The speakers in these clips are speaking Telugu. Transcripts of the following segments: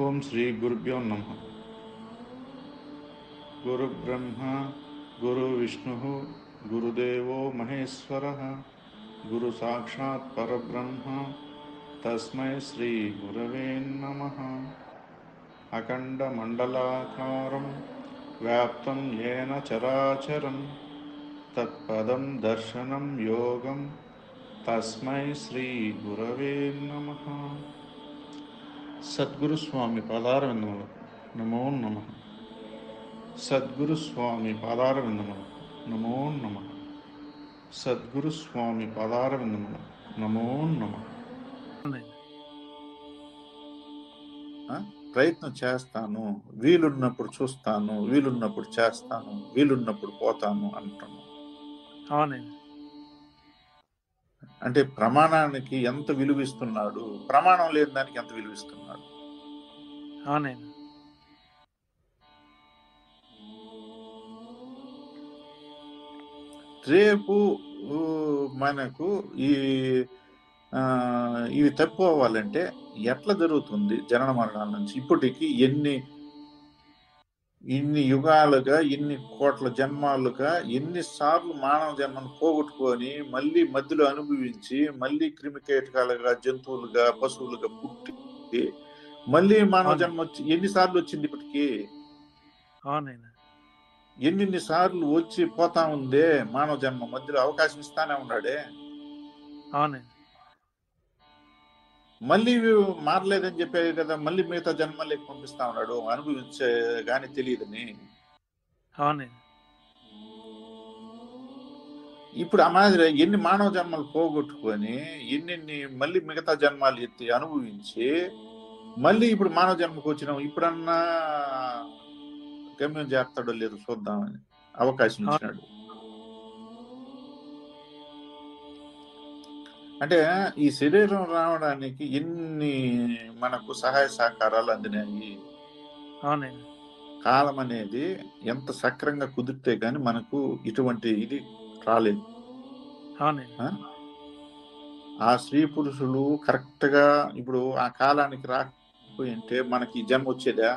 ఓం శ్రీ గురుభ్యో నమః. గురు బ్రహ్మ గురు విష్ణు గురుదేవో మహేశ్వరః గురు సాక్షాత్ పరబ్రహ్మ తస్మై శ్రీ గురవే నమః. అఖండ మండలాకారం వ్యాప్తం యేన చరాచరం తత్పదం దర్శనం యోగం తస్మై శ్రీ గురవే నమః. సద్గురు స్వామి పాదారవిందములకు నమో నమః. సద్గురు స్వామి పాదారవిందములకు నమో నమః. సద్గురు స్వామి పాదారవిందములకు నమో నమః. ప్రయత్నం చేస్తాను, వీలున్నప్పుడు చూస్తాను, వీలున్నప్పుడు చేస్తాను, వీలున్నప్పుడు పోతాను అంటున్నాను. అవునండి. అంటే ప్రమాణానికి ఎంత విలువిస్తున్నాడు, ప్రమాణం లేని దానికి ఎంత విలువిస్తున్నాడు. అవునండి. రేపు మనకు ఇవి తప్పుకోవాలంటే ఎట్లా జరుగుతుంది? జనన మరణాల నుంచి ఇప్పటికి ఇన్ని యుగాలుగా, ఇన్ని కోట్ల జన్మాలుగా ఎన్నిసార్లు మానవ జన్మను పోగొట్టుకొని మళ్ళీ మధ్యలో అనుభవించి మళ్ళీ క్రిమికీటకాలుగా, జంతువులుగా, పశువులుగా పుట్టి మళ్ళీ మానవ జన్మ వచ్చి ఎన్నిసార్లు వచ్చింది ఇప్పటికి? అవునండి. ఎన్ని సార్లు వచ్చి పోతా ఉందే మానవ జన్మ, మధ్యలో అవకాశం ఇస్తానే ఉన్నాడే. అవునండి. మళ్ళీ మారలేదని చెప్పే కదా మళ్ళీ మిగతా జన్మలకి పంపిస్తా ఉన్నాడు, అనుభవించే గాని తెలియదని. అవునండి. ఇప్పుడు ఆ మాదిరి ఎన్ని మానవ జన్మలు పోగొట్టుకొని ఎన్ని మళ్ళీ మిగతా జన్మాలు ఎత్తి అనుభవించి మళ్ళీ ఇప్పుడు మానవ జన్మకు వచ్చినాం. ఇప్పుడన్నా గమ్యం చేస్తాడో లేదు చూద్దామని అవకాశం ఇచ్చినాడు. అంటే ఈ శరీరం రావడానికి ఎన్ని మనకు సహాయ సహకారాలు అందినాయి. అవునండి. కాలం అనేది ఎంత సక్రంగా కుదిరితే గాని మనకు ఇటువంటి ఇది రాలేదు. ఆ స్త్రీ పురుషులు కరెక్ట్ గా ఇప్పుడు ఆ కాలానికి రాకపోయింటే మనకి జన్మ వచ్చేదా?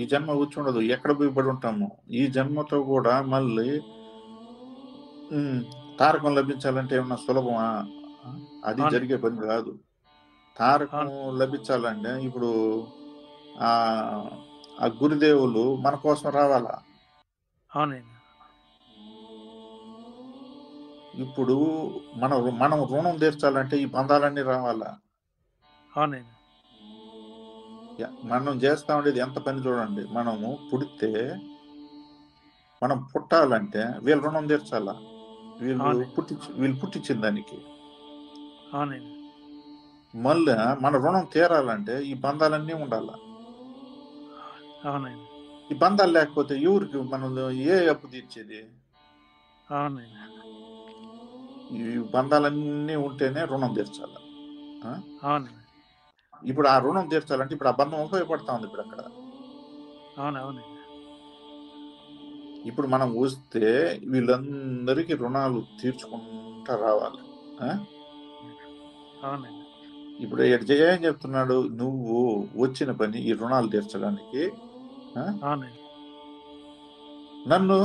ఈ జన్మ వచ్చి ఉండదు. ఎక్కడ పోయి పడి ఉంటాము. ఈ జన్మతో కూడా మళ్ళీ తారకం లభించాలంటే ఏమన్నా సులభమా? అది జరిగే పని కాదు. తారకం లభించాలంటే ఇప్పుడు ఆ గురుదేవులు మన కోసం రావాలా? ఇప్పుడు మనం రుణం తీర్చాలంటే ఈ బంధాలన్నీ రావాలా? మనం చేస్తా ఉండేది ఎంత పని చూడండి. మనము పుడితే మనం పుట్టాలంటే వీళ్ళు రుణం తీర్చాలా? వీళ్ళు పుట్టించిన దానికి. మళ్ళీ మన రుణం తీరాలంటే ఈ బంధాలన్నీ ఉండాలా? ఈ బంధాలు లేకపోతే ఎవరికి మనం ఏ అప్పు తీర్చేది? ఈ బంధాలన్నీ ఉంటేనే రుణం తీర్చాల. ఇప్పుడు ఆ రుణం తీర్చాలంటే ఇప్పుడు ఆ బంధం ఉపయోగపడతా ఉంది. ఇప్పుడు అక్కడ ఇప్పుడు మనం వస్తే వీళ్ళందరికీ రుణాలు తీర్చుకుంటా రావాలి. ఇప్పుడు ఏం చెప్తున్నాడు? నువ్వు వచ్చిన పని ఈ రుణాలు తీర్చడానికి, నన్ను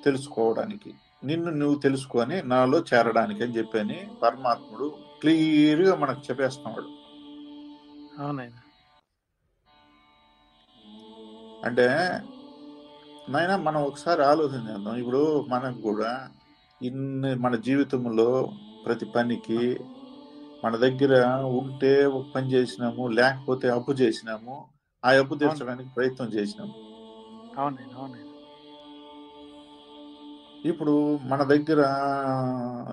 తెలుసుకోవడానికి, నిన్ను నువ్వు తెలుసుకొని నాలో చేరడానికి అని చెప్పని పరమాత్ముడు క్లియర్ గా మనకు చెప్పేస్తున్నాడు. అంటే నాయన మనం ఒకసారి ఆలోచన చేద్దాం. ఇప్పుడు మనకు కూడా మన జీవితంలో ప్రతి పనికి మన దగ్గర ఉంటే ఒక పని చేసినాము, లేకపోతే అప్పు చేసినాము, ఆ అప్పు తీర్చడానికి ప్రయత్నం చేసినాము. ఇప్పుడు మన దగ్గర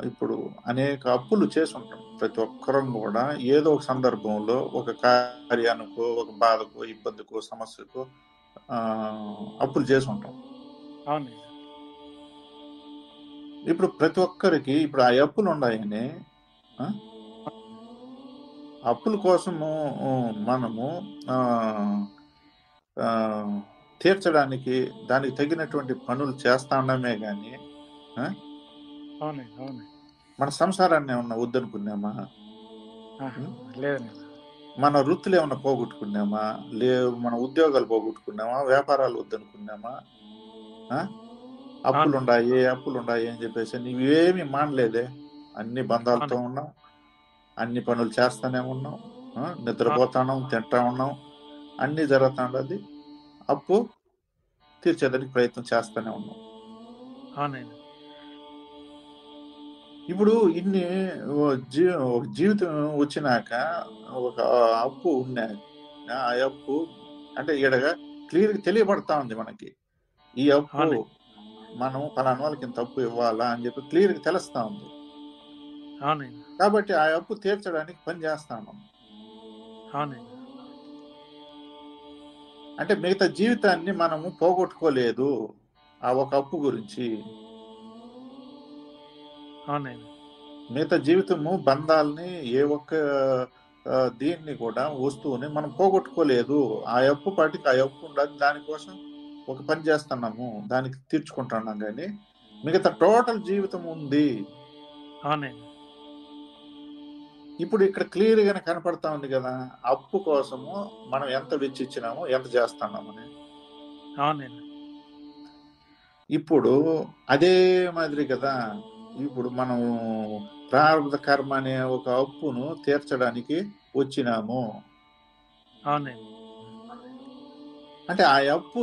ఇప్పుడు అనేక అప్పులు చేసి ఉంటాం. ప్రతి ఒక్కరం కూడా ఏదో ఒక సందర్భంలో ఒక కార్యానికో, ఒక బాధకో, ఇబ్బందికో, సమస్యకో అప్పులు చేసి ఉంటాం. ఇప్పుడు ప్రతి ఒక్కరికి ఇప్పుడు ఆ అప్పులు ఉన్నాయని అప్పుల కోసము మనము తీర్చడానికి దానికి తగినటువంటి పనులు చేస్తా ఉండమే గాని మన సంసారాన్ని ఏమన్నా వద్దనుకున్నామా? లేదండి. మన వృత్తులు ఏమన్నా పోగొట్టుకున్నామా, లేవు మన ఉద్యోగాలు పోగొట్టుకున్నామా, వ్యాపారాలు వద్దనుకున్నామా, అవునండి. అప్పులుండాయి అని చెప్పేసి నువ్వేమి మానలేదే. అన్ని బంధాలతో అవునండి. ఉన్నాం, అన్ని పనులు చేస్తానే ఉన్నాం, అవును. నిద్రపోతాన్నాం, తింటా ఉన్నాం, అన్ని జరుగుతుండది. అప్పు తీర్చేదానికి ప్రయత్నం చేస్తానే ఉన్నాం. అవునండి. ఇప్పుడు ఇన్ని ఒక జీవితం వచ్చినాక ఒక అప్పు ఉన్నాక ఆ అప్పు అంటే ఈడగా క్లియర్గా తెలియబడతా ఉంది మనకి. ఈ అప్పు అవునండి. మనం పలానా వాళ్ళకి ఇంత అప్పు ఇవ్వాలా అని చెప్పి క్లియర్గా తెలుస్తా ఉంది. అవునండి. కాబట్టి ఆ అప్పు తీర్చడానికి పని చేస్తాను. అవునండి. అంటే మిగతా జీవితాన్ని మనము పోగొట్టుకోలేదు ఆ ఒక అప్పు గురించి. అవునండి. మిగతా జీవితము బంధాలని ఏ ఒక్క దీన్ని కూడా వస్తువుని మనం పోగొట్టుకోలేదు. ఆ అప్పు పాటికి ఆ అప్పు ఉండాలి. దానికోసం ఒక పని చేస్తున్నాము. దానికి తీర్చుకుంటున్నాం కానీ మిగతా టోటల్ జీవితం ఉంది. అవునండి. ఇప్పుడు ఇక్కడ క్లియర్ గానే కనపడతా ఉంది కదా, అప్పు కోసము మనం ఎంత వెచ్చిచ్చినాము, ఎంత చేస్తున్నామని. అవునండి. ఇప్పుడు అదే మాదిరి కదా, ఇప్పుడు మనం ప్రారంభ కర్మ అనే ఒక అప్పును తీర్చడానికి వచ్చినాము. అవునండి. అంటే ఆ అప్పు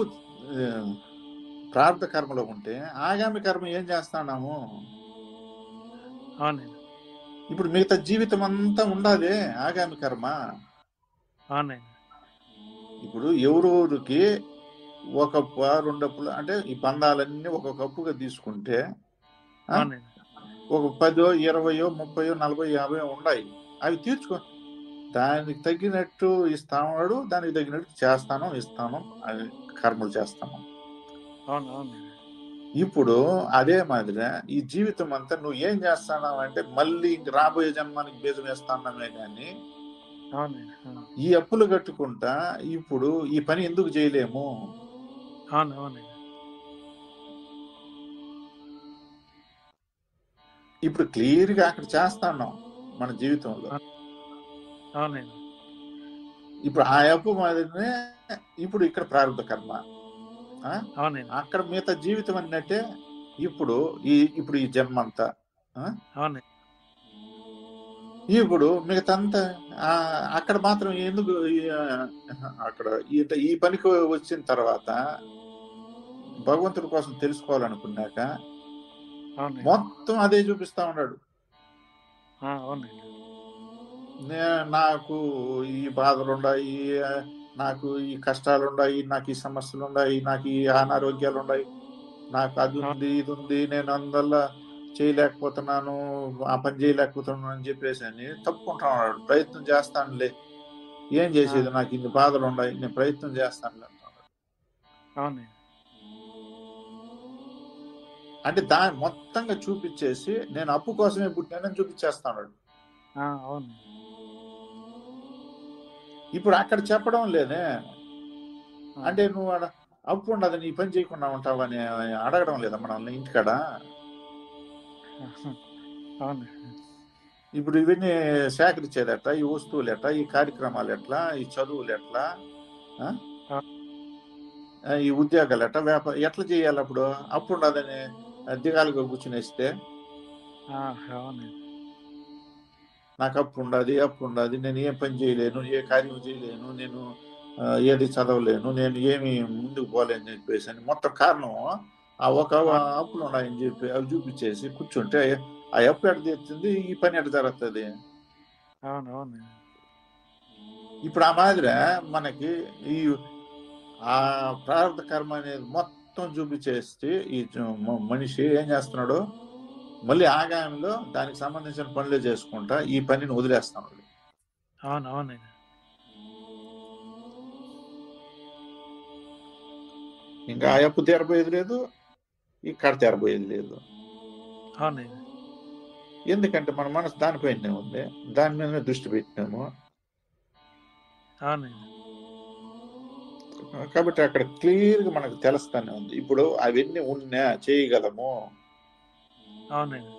ప్రారంభ కర్మలో ఉంటే ఆగామి కర్మ ఏం చేస్తున్నాము. అవునండి. ఇప్పుడు మిగతా జీవితం అంతా ఉండాదే ఆగామి కర్మ. అవునండి. ఇప్పుడు ఎవరెవరికి ఒక అప్పు, రెండు అప్పులు అంటే ఈ బంధాలన్నీ ఒక్కొక్క అప్పుగా తీసుకుంటే అవునండి. ఒక 10, 20, 30, 40, 50 ఉన్నాయి. అవి తీర్చుకో. దానికి తగ్గినట్టు ఇస్తాడు, దానికి తగ్గినట్టు చేస్తాను, ఇస్తాను, అవి కర్మలు చేస్తాను. అవును. అవునండి. ఇప్పుడు అదే మాదిరి ఈ జీవితం అంతా నువ్వు ఏం చేస్తున్నావు అంటే మళ్ళీ ఇంక రాబోయే జన్మానికి బీజం వేస్తానమే కానీ అవునండి. అవును. ఈ అప్పులు కట్టుకుంటా ఇప్పుడు ఈ పని ఎందుకు చేయలేము. అవును. అవునండి. ఇప్పుడు క్లియర్ గా అక్కడ చేస్తున్నాం మన జీవితంలో. అవునండి. ఇప్పుడు ఆ అప్పు మాదిరినే ఇప్పుడు ఇక్కడ ప్రారంభ కర్మ. అవునండి. అక్కడ మిగతా జీవితం అన్నట్టే ఇప్పుడు ఇప్పుడు ఈ జన్మ అంతా. అవునండి. ఇప్పుడు మిగతాంతా అక్కడ మాత్రం ఎందుకు అక్కడ ఈ పనికి వచ్చిన తర్వాత భగవంతుడి కోసం తెలుసుకోవాలనుకున్నాక అవునండి. మొత్తం అదే చూపిస్తా ఉన్నాడు. అవునండి. నాకు ఈ బాధలు ఉన్నాయి, నాకు ఈ కష్టాలు ఉన్నాయి, నాకు ఈ సమస్యలు ఉన్నాయి, నాకు ఈ అనారోగ్యాలు ఉన్నాయి, నాకు అది ఉంది, ఇది ఉంది, నేను అందువల్ల చేయలేకపోతున్నాను, ఆ పని చేయలేకపోతున్నాను అని చెప్పేసి అని తప్పుకుంటున్నాడు. ప్రయత్నం చేస్తానులే, ఏం చేసేది, నాకు ఇన్ని బాధలు ఉన్నాయి, నేను ప్రయత్నం చేస్తానులే అంటున్నాడు. అవునండి. అంటే దాన్ని మొత్తంగా చూపించేసి నేను అప్పు కోసమే పుట్టినానని చూపించేస్తాడు. అవును. ఇప్పుడు అక్కడ చెప్పడం లేదే. ఆ! అంటే నువ్వు అప్పు ఉండదు, నీ పని చేయకుండా ఉంటావని అడగడం లేదా మనల్ని ఇంటికాడ. అవును. ఇప్పుడు ఇవన్నీ సేకరించేది ఎట్లా, ఈ వస్తువులు ఎట్లా, ఈ కార్యక్రమాలు ఎట్లా, ఈ చదువులు ఎట్లా, ఈ ఉద్యోగాలు ఎట్లా, వ్యాపారం ఎట్లా చేయాలి. అప్పుడు అప్పు ఉండదని దిగాలుగా కూర్చునేస్తే అవునండి. నాకు అప్పు ఉండదు, నేను ఏం పని చేయలేను, ఏ కార్యం చేయలేను, నేను ఏది చదవలేను, నేను ఏమి ముందుకు పోలేని చెప్పేసి అని మొత్తం కారణం ఆ ఒక అప్పులు ఉన్నాయని చెప్పి అవి చూపించేసి కూర్చుంటే ఆ అప్పు ఎట తీరుతుంది, ఈ పని ఎట జరుగుతుంది. అవునవును. ఇప్పుడు ఆ మాదిరి మనకి ఈ ఆ ప్రారంభ కర్మ అనేది మొత్తం చూపించేసి ఈ మనిషి ఏం చేస్తున్నాడు, మళ్ళీ ఆగాయంలో దానికి సంబంధించిన పనులే చేసుకుంటా ఈ పనిని వదిలేస్తున్నాడు. అవునవునండి. ఇంకా ఆ అప్పు తీరబోయేది లేదు, ఇక్కడ తీరబోయేది లేదు. అవునండి. ఎందుకంటే మన మనసు దానిపైనే ఉంది, దాని మీదనే దృష్టి పెట్టినాము. అవునండి. కాబట్టి అక్కడ క్లియర్ గా మనకు తెలుస్తానే ఉంది. ఇప్పుడు అవన్నీ ఉన్నా చేయగలము. అవునండి.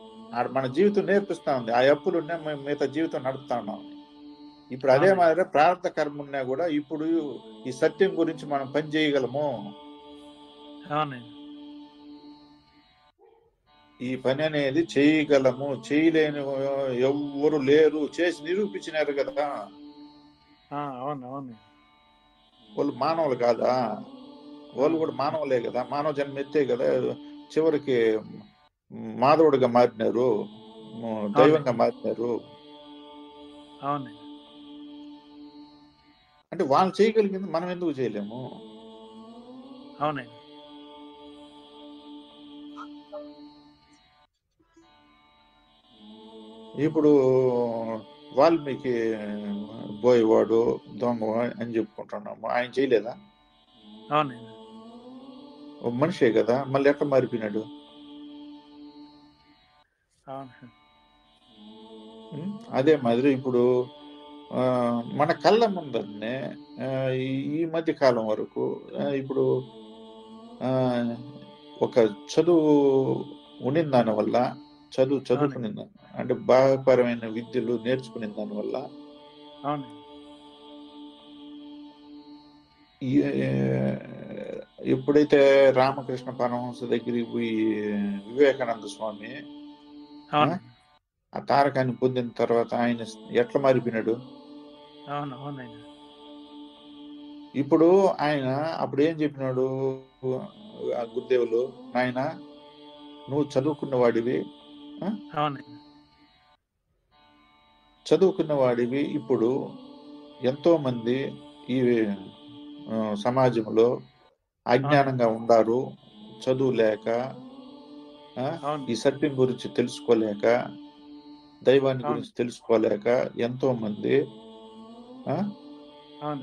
మన జీవితం నేర్పిస్తా ఉంది. ఆ అప్పులు ఉన్నా మేము మిగతా జీవితం నడుపుతా ఉన్నాం. ఇప్పుడు అదే అవునండి. మాదిరి ప్రారంభ కర్మ ఉన్నా కూడా ఇప్పుడు ఈ సత్యం గురించి మనం పని చేయగలము. అవునండి. ఈ పని అనేది చేయగలము. చేయలేని ఎవ్వరు లేరు. చేసి నిరూపించినారు కదా. అవును. అవునండి. వాళ్ళు మానవులు కాదా? వాళ్ళు కూడా ఆ! మానవులే కదా. మానవ జన్మ ఎత్తే కదా చివరికి మాధవుడిగా మారినారు, దైవంగా అవునండి. మారినారు. అవునండి. అంటే వాళ్ళు చేయగలిగింది మనం ఎందుకు చేయలేము? అవునండి. ఇప్పుడు వాల్మీకి బోయేవాడు, దొంగ అని చెప్పుకుంటున్నాము. ఆయన చేయలేదా? అవునండి. ఒక మనిషే కదా, మళ్ళీ ఎట్లా మారిపోయినాడు? అవును. ఉం? అదే మాదిరి ఇప్పుడు మన కళ్ళ ముందరనే ఈ మధ్య కాలం వరకు ఇప్పుడు ఆ, ఒక చదువు ఉండిన దాని వల్ల, చదువుకుని అవునండి. అంటే బాహపరమైన విద్యలు నేర్చుకునే దాని వల్ల అవునండి. ఎప్పుడైతే రామకృష్ణ పరమహంస దగ్గరికి పోయి వివేకానంద స్వామి అవునండి. ఆ తారకాన్ని పొందిన తర్వాత ఆయన ఎట్లా మారిపోయినాడు? అవును. అవునండి. ఇప్పుడు ఆయన అప్పుడు ఏం చెప్పినాడు? ఆ గురుదేవులు, నాయన నువ్వు చదువుకున్న వాడివి, ఆ? అవునండి. చదువుకున్న వాడివి. ఇప్పుడు ఎంతో మంది ఈ సమాజంలో అవునండి. అజ్ఞానంగా ఉండారు, చదువు లేక, ఈ అవును. సత్యం గురించి తెలుసుకోలేక, దైవాన్ని అవును. గురించి తెలుసుకోలేక ఎంతో మంది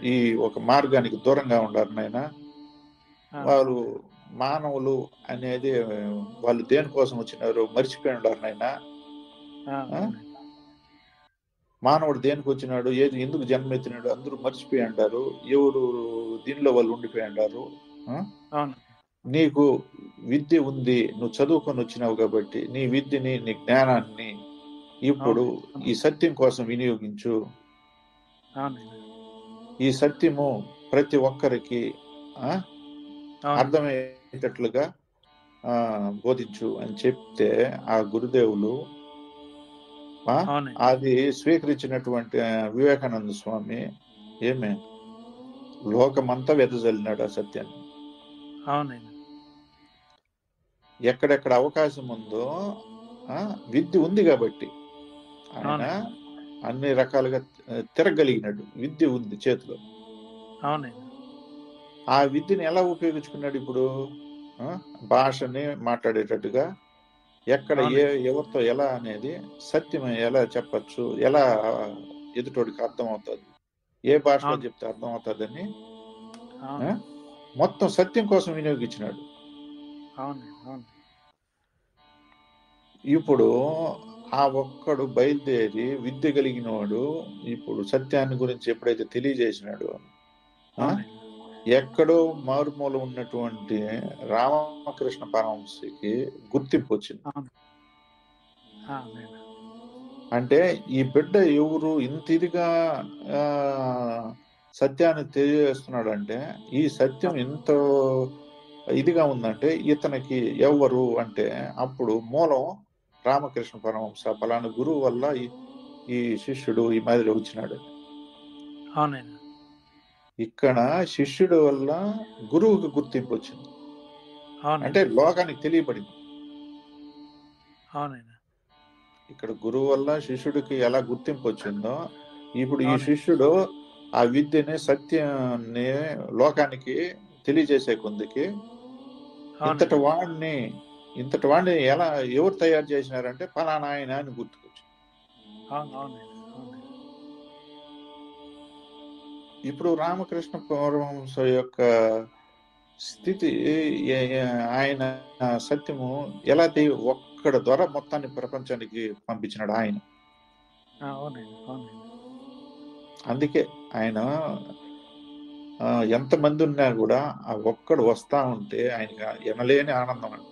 ఈ అవునండి. ఒక మార్గానికి దూరంగా ఉండారు నాయన. వారు అవునండి. మానవులు అనేది వాళ్ళు దేనికోసం వచ్చినారు మర్చిపోయి ఉండారు నాయన. అవునండి. మానవుడు దేనికి వచ్చినాడు, ఏది ఎందుకు జన్మెత్తినాడు అందరూ మర్చిపోయి అంటారు. ఎవరు దీనిలో వాళ్ళు ఉండిపోయి అంటారు. అవును. నీకు విద్య ఉంది, నువ్వు చదువుకొని వచ్చినావు కాబట్టి నీ విద్యని, నీ జ్ఞానాన్ని ఇప్పుడు అవునండి. ఈ సత్యం కోసం వినియోగించు. అవునండి. ఈ సత్యము ప్రతి ఒక్కరికి అవునండి. అర్థమయ్యేటట్లుగా బోధించు అని చెప్తే ఆ గురుదేవులు అవునండి. అది స్వీకరించినటువంటి వివేకానంద స్వామి ఏమే లోకమంతా వెదజల్లినాడు ఆ సత్యాన్ని. అవునండి. ఎక్కడెక్కడ అవకాశం ఉందో విద్య ఉంది కాబట్టి ఆయన అవునండి. అన్ని రకాలుగా తిరగలిగినాడు. విద్య ఉంది చేతిలో. అవునండి. ఆ విద్యని ఎలా ఉపయోగించుకున్నాడు? ఇప్పుడు భాషని మాట్లాడేటట్టుగా ఎక్కడ అవునండి. ఎవరితో ఎలా అనేది సత్యం ఎలా చెప్పచ్చు, ఎలా ఎదుటోడికి అర్థం అవుతుంది, ఏ భాషలో అవును. చెప్తే అర్థం అవుతుందని అవును. మొత్తం సత్యం కోసం వినియోగించినాడు. అవునండి. అవును. ఇప్పుడు ఆ ఒక్కడు బయలుదేరి విద్య కలిగినవాడు ఇప్పుడు సత్యాన్ని గురించి ఎప్పుడైతే తెలియజేసినాడో అవునండి. ఎక్కడో మారుమూల ఉన్నటువంటి రామకృష్ణ పరమహంసకి గుర్తింపు వచ్చింది. అవును. అవునండి. అంటే ఈ బిడ్డ ఎవరు ఇంత ఇదిగా ఆ, సత్యాన్ని తెలియజేస్తున్నాడంటే, ఈ సత్యం ఎంత ఇదిగా ఉందంటే ఇతనికి ఎవరు అంటే అప్పుడు మూలం రామకృష్ణ పరమహంస పలానా గురువు వల్ల ఈ శిష్యుడు ఈ మాదిరి వచ్చినాడు. అవునండి. ఇక్కడ శిష్యుడు వల్ల గురువుకి గుర్తింపు వచ్చింది. అంటే అవునండి. లోకానికి తెలియబడింది. అవునండి. ఇక్కడ గురువు వల్ల శిష్యుడికి ఎలా గుర్తింపు వచ్చిందో ఇప్పుడు ఈ అవునండి. శిష్యుడు ఆ విద్యని సత్యాన్ని లోకానికి తెలియజేసే కొందికి ఇంతటి అవునండి. వాడిని ఇంతటి వాడిని ఎలా ఎవరు తయారు చేసినారంటే ఫలానా ఆయన అని గుర్తుకొచ్చింది. అవునండి. అవునండి. ఇప్పుడు రామకృష్ణ పరమహంస యొక్క స్థితి ఆయన సత్యము ఎలా ఒక్కడ ద్వారా మొత్తాన్ని ప్రపంచానికి పంపించినాడు ఆయన. అవునండి. అవునండి. అందుకే ఆయన ఎంతమంది ఉన్నా కూడా ఆ ఒక్కడు వస్తా ఉంటే ఆయనకి ఎనలేని ఆనందం అంట.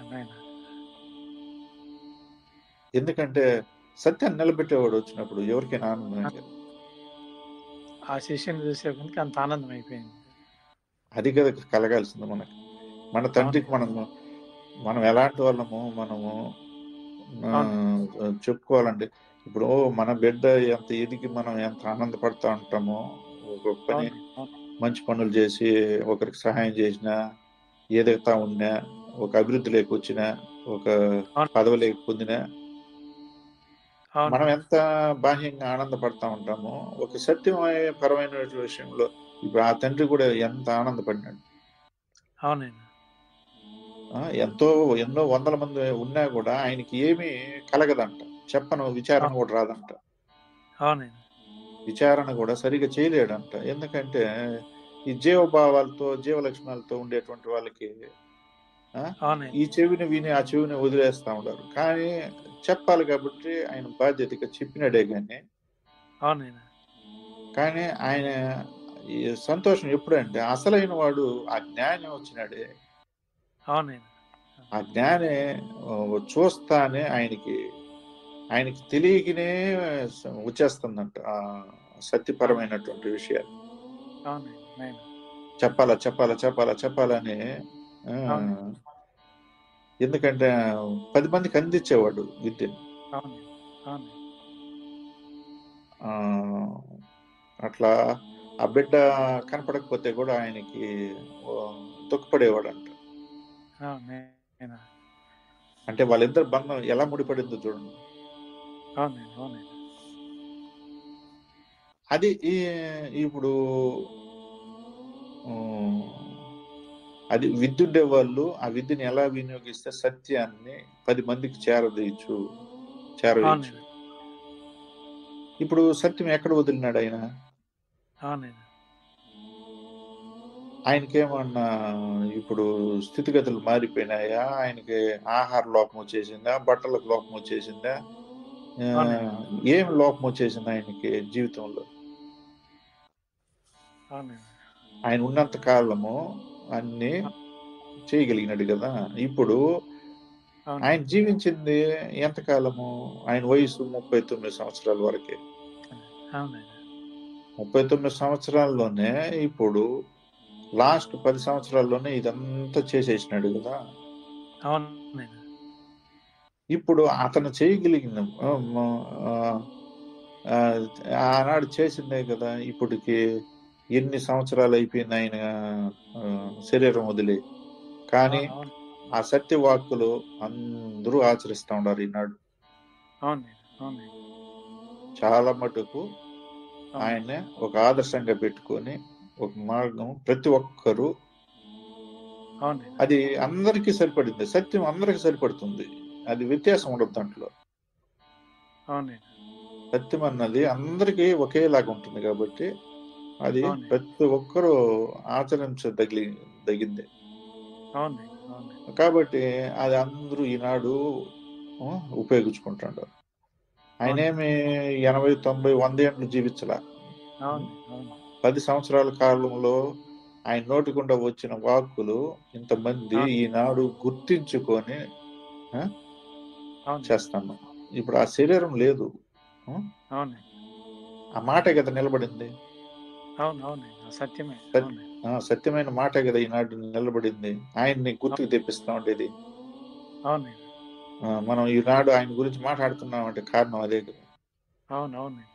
నాయన. ఎందుకంటే సత్యాన్ని నిలబెట్టేవాడు వచ్చినప్పుడు ఎవరికైనా ఆనందమే కదా. ఆ శిష్యుని చూసే కనుక అంత ఆనందం అయిపోయింది. అది కదా కలగాల్సింది మనకి. మన తండ్రికి అవునండి. మనం ఎలాంటి వాళ్ళము మనము అవునండి. చెప్పుకోవాలంటే, ఇప్పుడు మన బిడ్డ ఎంత ఎదిగి మనం ఎంత ఆనందపడతా ఉంటామో, ఒక పని అవునండి. అవును. మంచి పనులు చేసి ఒకరికి సహాయం చేసినా, ఎదుగుతా ఉన్నా, ఒక అభివృద్ధిలోకి వచ్చినా, ఒక అవును. పదవిలోకి పొందినా, మనం అవునండి. ఎంత బాహ్యంగా ఆనందపడతా ఉంటామో, ఒక సత్యపరమైన విషయంలో ఇప్పుడు ఆ తండ్రి కూడా ఎంత ఆనందపడినాడు. అవునండి. ఎన్నో వందల మంది ఉన్నా కూడా ఆయనకి ఏమీ కలగదంట. చెప్పను విచారణ అవును. కూడా రాదంట. అవునండి. విచారణ కూడా సరిగ్గా చేయలేడంట. ఎందుకంటే ఈ జీవభావాలతో, జీవ లక్షణాలతో ఉండేటువంటి వాళ్ళకి ఈ అవునండి. చెవిని విని ఆ చెవిని వదిలేస్తా ఉంటారు. కానీ చెప్పాలి కాబట్టి ఆయన బాధ్యతగా చెప్పినాడే గాని, అవునండి. కానీ ఆయన ఈ సంతోషం ఎప్పుడంటే అసలైన వాడు ఆ జ్ఞాని వచ్చినాడే. అవునండి. ఆ జ్ఞాని చూస్తానే ఆయనకి తెలియకనే వచ్చేస్తుందంట ఆ అవును. సత్యపరమైనటువంటి విషయాలు. అవునండి. నేను. చెప్పాలా, చెప్పాలా, చెప్పాలా, చెప్పాలని ఆ, అవునండి. ఎందుకంటే 10 మందికి అందించేవాడు విద్యని. అవునండి. అవునండి. ఆ, అట్లా ఆ బిడ్డ కనపడకపోతే కూడా ఆయనకి ఓ, దుఃఖపడేవాడంట. నేను. అంటే వాళ్ళిద్దరి బంధం ఎలా ముడిపడిందో చూడండి. అవునండి. అవునండి. అది ఇప్పుడు ఉమ్, అది విద్య ఉండే వాళ్ళు ఆ విద్యని ఎలా వినియోగిస్తే సత్యాన్ని 10 మందికి చేరవేయచ్చు. అవునండి. ఇప్పుడు సత్యం ఎక్కడ వదిలినాడు ఆయన? అవునండి. ఆయనకేమన్నా ఇప్పుడు స్థితిగతులు మారిపోయినాయా? ఆయనకి ఆహార లోపం వచ్చేసిందా? బట్టలకు లోపం వచ్చేసిందా? ఆ, అవునండి. ఏం లోపం వచ్చేసింది ఆయనకి జీవితంలో? అవునండి. ఆయన ఉన్నంత కాలము అన్ని చేయగలిగినాడు కదా. ఇప్పుడు ఆయన అవునండి. జీవించింది ఎంతకాలము? ఆయన వయసు 39 సంవత్సరాల వరకే. అవునండి. 39 సంవత్సరాల్లోనే ఇప్పుడు లాస్ట్ 10 సంవత్సరాల్లోనే ఇదంతా చేసేసినాడు కదా. అవునండి. ఇప్పుడు అతను చేయగలిగిన ఆ, ఆనాడు చేసిందే కదా. ఇప్పటికి ఎన్ని సంవత్సరాలు అయిపోయింది ఆయన ఆ, శరీరం వదిలి. కానీ అవును. అవును. ఆ సత్యవాక్కులు అందరూ ఆచరిస్తా ఉన్నారు ఈనాడు. అవునండి. అవునండి. చాలా మటుకు అవునండి. ఆయన్ని ఒక ఆదర్శంగా పెట్టుకొని ఒక మార్గం ప్రతి ఒక్కరూ అవునండి. అది అందరికీ సరిపడింది. సత్యం అందరికీ సరిపడుతుంది. అది వ్యత్యాసం ఉండదు దాంట్లో. అవునండి. సత్యం అన్నది అందరికీ ఒకేలాగా ఉంటుంది కాబట్టి అది అవునండి. ప్రతి ఒక్కరూ ఆచరించదగిందే. అవునండి. అవునండి. కాబట్టి అది అందరూ ఈనాడు ఆ, ఉపయోగించుకుంటాడు. అవునండి. ఆయనేమి 80, 90, 100 ఏండ్లు జీవించలా. అవునండి. అవును. 10 సంవత్సరాల కాలంలో ఆయన నోటి గుండా వచ్చిన వాక్కులు ఇంతమంది అవును. ఈనాడు గుర్తించుకొని ఆ, అవునండి. చేస్తాను. ఇప్పుడు ఆ శరీరం లేదు. ఆ, అవునండి. ఆ మాటే కదా నిలబడింది. అవును. అవునండి. సత్యమే. సత్- అవునండి. సత్యమైన మాటే కదా ఈనాడు నిలబడింది. ఆయన్ని గుర్తుకు తెప్పిస్తా ఉండేది. అవునండి. మనం ఈనాడు ఆయన గురించి మాట్లాడుతున్నామంటే కారణం అదే కదా. అవును. అవునండి.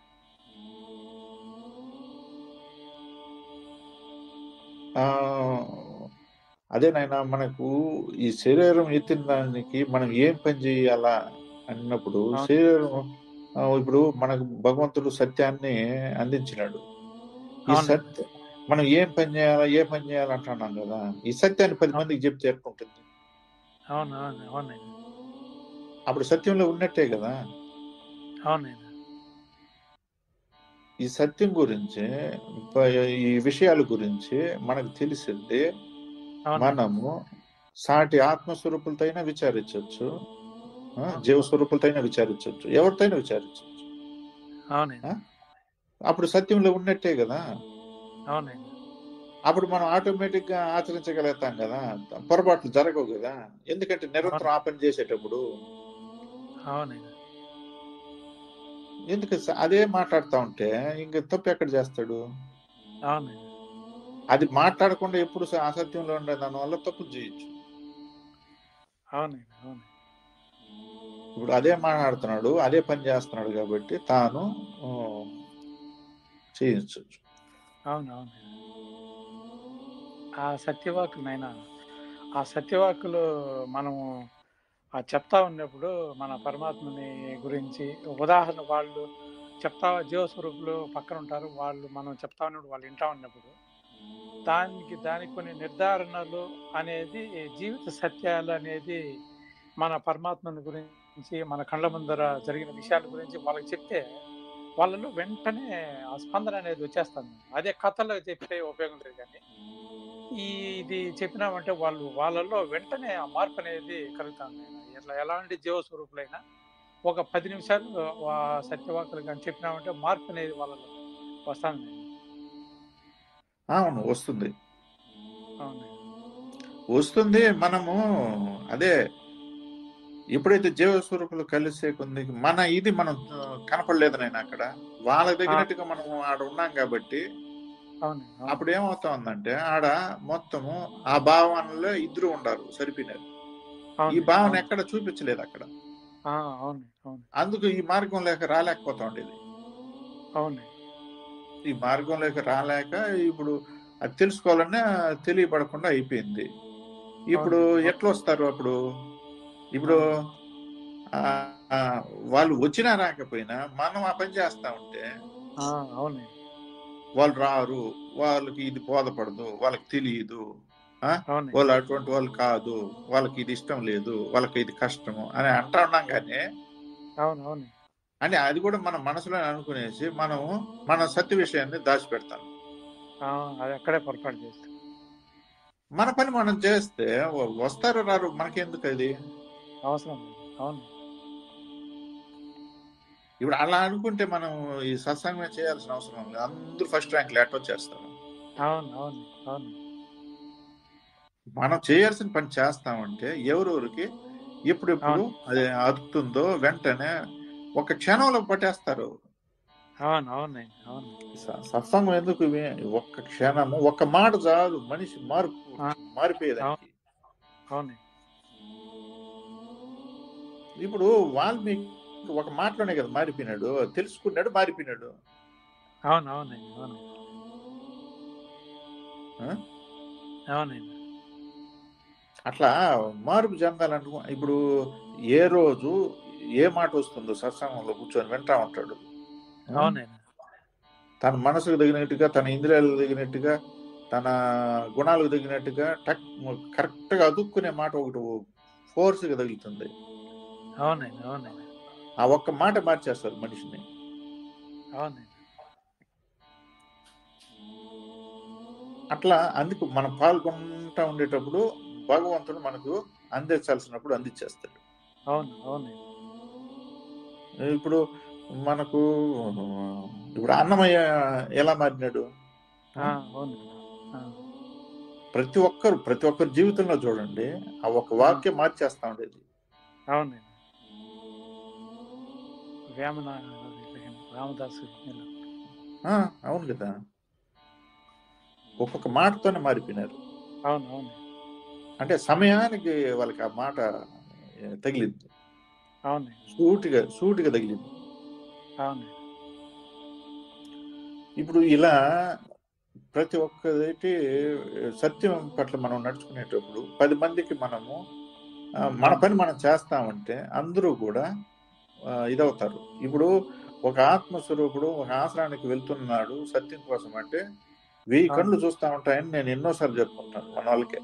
ఆ, అదే నాయన మనకు ఈ శరీరం ఎత్తిన దానికి మనం ఏం పని చేయాలా అన్నప్పుడు అవును. శరీరం ఇప్పుడు మనకు భగవంతుడు సత్యాన్ని అందించినాడు. ఈ అవునండి. సత్య మనం ఏ పని చేయాలా అంటున్నాం కదా. ఈ సత్యాన్ని 10 మందికి చెప్తే ఎట్లుంటుంది? అవును. అవును. అవునండి. అప్పుడు సత్యంలో ఉన్నట్టే కదా. అవునండి. ఈ సత్యం గురించి ప- ఈ విషయాల గురించి మనకు తెలిసింది అవునండి. మనము సాటి ఆత్మస్వరూపులతోనే విచారించవచ్చు. అవును. జీవస్వరూపులతోనే విచారించవచ్చు. ఎవరితోనే విచారించవచ్చు. ఆ? అవునండి. అప్పుడు సత్యంలో ఉన్నట్టే కదా. అవునండి. అప్పుడు మనం ఆటోమేటిక్ గా ఆచరించగలుగుతాం కదా. పొరపాట్లు జరగవు కదా. ఎందుకంటే నిరంతరం అవును. ఆ పని చేసేటప్పుడు అవునండి. ఎందుకు అదే మాట్లాడుతూ ఉంటే ఇంక తప్పు ఎక్కడ చేస్తాడు? అవునండి. అది మాట్లాడకుండా ఎప్పుడు అసత్యంలో ఉండే దానివల్ల తప్పులు చేయొచ్చు. అవునండి. అవును. ఇప్పుడు అదే మాట్లాడుతున్నాడు, అదే పని చేస్తున్నాడు కాబట్టి తాను చేయించు. అవునవును. ఆ సత్యవాకులనైనా ఆ సత్యవాకులు మనము చెప్తా ఉన్నప్పుడు మన పరమాత్మని గురించి ఉదాహరణ వాళ్ళు చెప్తా జీవస్వరూపులు పక్కన ఉంటారు. వాళ్ళు మనం చెప్తా ఉన్నప్పుడు వాళ్ళు వింటా ఉన్నప్పుడు దానికి కొన్ని నిర్ధారణలు అనేది జీవిత సత్యాలు అనేది మన పరమాత్మని గురించి మన కళ్ళ ముందర జరిగిన విషయాల గురించి వాళ్ళకి చెప్తే వాళ్ళలో వెంటనే ఆ స్పందన అనేది వచ్చేస్తుంది. అదే కథలు చెప్పే ఉపయోగం లేదు కానీ ఇది చెప్పినామంటే వాళ్ళలో వెంటనే ఆ మార్పు అనేది కలుగుతుంది. ఇట్లా ఎలాంటి జీవస్వరూపులైనా ఒక 10 నిమిషాలు సత్యవాకులు గాని చెప్పినామంటే మార్పు అనేది వాళ్ళలో వస్తాంది. అవును, వస్తుంది. అవునండి. వస్తుంది. మనము అదే ఎప్పుడైతే జీవస్వరూపులు కలిసే కొంది ఇది మనం కనపడలేదు నేను అక్కడ వాళ్ళకి తగినట్టుగా మనం ఆడ ఉన్నాం కాబట్టి అవునండి. అప్పుడు ఏమవుతుందంటే ఆడ మొత్తము ఆ భావనలో ఇద్దరు ఉండారు సరిపోయినారు. ఈ భావన ఎక్కడ చూపించలేదు అక్కడ. అవునండి. అవును. అందుకు ఈ మార్గం లేక రాలేకపోతా ఉండేది. అవునండి. ఈ మార్గం లేక రాలేక ఇప్పుడు అది తెలుసుకోవాలన్నా తెలియబడకుండా అయిపోయింది. ఇప్పుడు ఎట్లా వస్తారు అప్పుడు? ఇప్పుడు వాళ్ళు వచ్చినా రాకపోయినా మనం ఆ పని చేస్తా ఉంటే అవునండి. వాళ్ళు రారు, వాళ్ళకి ఇది బోధపడదు, వాళ్ళకి తెలియదు, వాళ్ళు అటువంటి వాళ్ళు కాదు, వాళ్ళకి ఇది ఇష్టం లేదు, వాళ్ళకి ఇది కష్టము అని అంటా ఉన్నాం. కానీ అవునవును. అని అది కూడా మన మనసులో అనుకునేసి మనం మన సత్య విషయాన్ని దాచిపెడతాం. అది అక్కడే పొరపాటు చేస్తాం. మన పని మనం చేస్తే వస్తారు రారు మనకెందుకు అది అవసరం లేదు. అవును. ఇప్పుడు అలా అనుకుంటే మనం ఈ సత్సంగం చేయాల్సిన అవసరం లేదు. అందరూ ఫస్ట్ ర్యాంక్ లెటర్ వచ్చేస్తారు. అవును. అవును. అవును. మనం చేయాల్సిన పని చేస్తామంటే ఎవరెవరికి ఎప్పుడెప్పుడు అది అతుకుతుందో వెంటనే ఒక క్షణంలో పట్టేస్తారు. అవును. అవునండి. అవును. సత్సంగం ఎందుకు? ఒక్క క్షణము ఒక్క మాట చాలు మనిషి మారిపోయేదానికి. అవును. ఇప్పుడు వాల్మీకి ఒక మాటలోనే కదా మారిపోయినాడు, తెలుసుకున్నాడు, మారిపోయినాడు. అవునవునండి. అవును. అవునండి. అట్లా మార్పు చెందాలనుకో. ఇప్పుడు ఏ రోజు ఏ మాట వస్తుందో సత్సంగంలో కూర్చొని వింటా ఉంటాడు. అవునండి. తన మనసుకు తగినట్టుగా, తన ఇంద్రియాలకు తగినట్టుగా, తన గుణాలకు తగినట్టుగా కరెక్ట్ గా అదుక్కునే మాట ఒకటి ఫోర్స్గా తగులుతుంది. అవునండి. అవునండి. ఆ ఒక్క మాట మార్చేస్తారు మనిషిని. అవునండి. అట్లా అందుకు మనం పాల్గొంటా ఉండేటప్పుడు భగవంతుడు మనకు అందించాల్సినప్పుడు అందించేస్తాడు. అవును. అవును. ఇప్పుడు మనకు ఇప్పుడు అన్నమయ్య ఎలా మారినాడు? అవును. ప్రతి ఒక్కరు జీవితంలో చూడండి, ఆ ఒక్క వాక్యం మార్చేస్తా ఉండేది. అవునండి. రామదాసు. అవును కదా, ఒక్కొక్క మాటతోనే మారిపోయినారు. అవునవును. అంటే సమయానికి వాళ్ళకి ఆ మాట తగిలింది. అవును. సూటిగా తగిలింది. అవును. ఇప్పుడు ఇలా ప్రతి ఒక్కటి సత్యం పట్ల మనం నడుచుకునేటప్పుడు 10 మందికి మనము మన పని మనం చేస్తామంటే అందరూ కూడా ఇదవుతారు. ఇప్పుడు ఒక ఆత్మస్వరూపుడు ఒక ఆశ్రమానికి వెళ్తున్నాడు సత్యం కోసం అంటే 1000 కళ్ళు చూస్తా ఉంటాయని నేను ఎన్నోసార్లు చెప్పుకుంటాను మన వాళ్ళకే.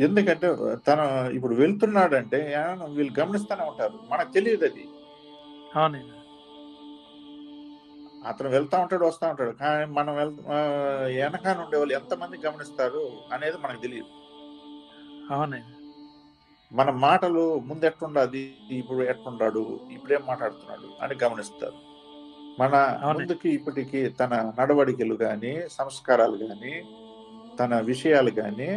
ఎందుకంటే తను ఇప్పుడు వెళ్తున్నాడంటే వీళ్ళు గమనిస్తూనే ఉంటారు, మనకు తెలియదు అది. అతను వెళ్తా ఉంటాడు, వస్తా ఉంటాడు, కానీ మనం వెనకాల ఉండే వాళ్ళు ఎంతమంది గమనిస్తారు అనేది మనకు తెలియదు. మన మాటలు ముందు ఎట్లుండాది, ఇప్పుడు ఎట్లుండాడు, ఇప్పుడేం మాట్లాడుతున్నాడు అని గమనిస్తారు. మన ముందుకి ఇప్పటికి తన నడవడికలు కానీ, సంస్కారాలు కానీ, తన విషయాలు కానీ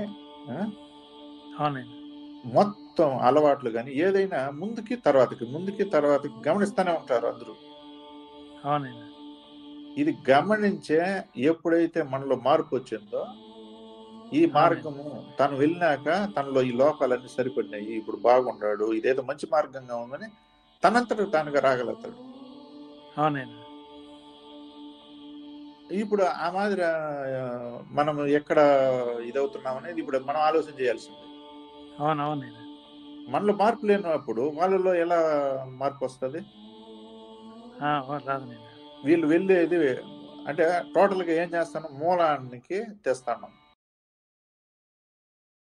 మొత్తం అలవాట్లు కానీ ఏదైనా ముందుకి తర్వాతకి గమనిస్తూనే ఉంటారు అందరూ. అవునండి. ఇది గమనించే ఎప్పుడైతే మనలో మార్పు వచ్చిందో ఈ అవునండి. మార్గము తను వెళ్ళినాక తనలో ఈ లోపాలన్నీ సరిపడినాయి, ఇప్పుడు బాగున్నాడు, ఇదేదో మంచి మార్గంగా ఉందని తనంతట తానుగా రాగలుగుతాడు. అవునండి. ఇప్పుడు ఆ మాదిరి మనం ఎక్కడ ఇదవుతున్నాం అనేది ఇప్పుడు మనం ఆలోచన చేయాల్సింది. అవునవునండి. మనలో మార్పు లేనప్పుడు వాళ్ళలో ఎలా మార్పు వస్తుంది? రాదునండి. వీళ్ళు వెళ్ళేది అంటే టోటల్గా ఏం చేస్తాను, మూలానికి తెస్తాను.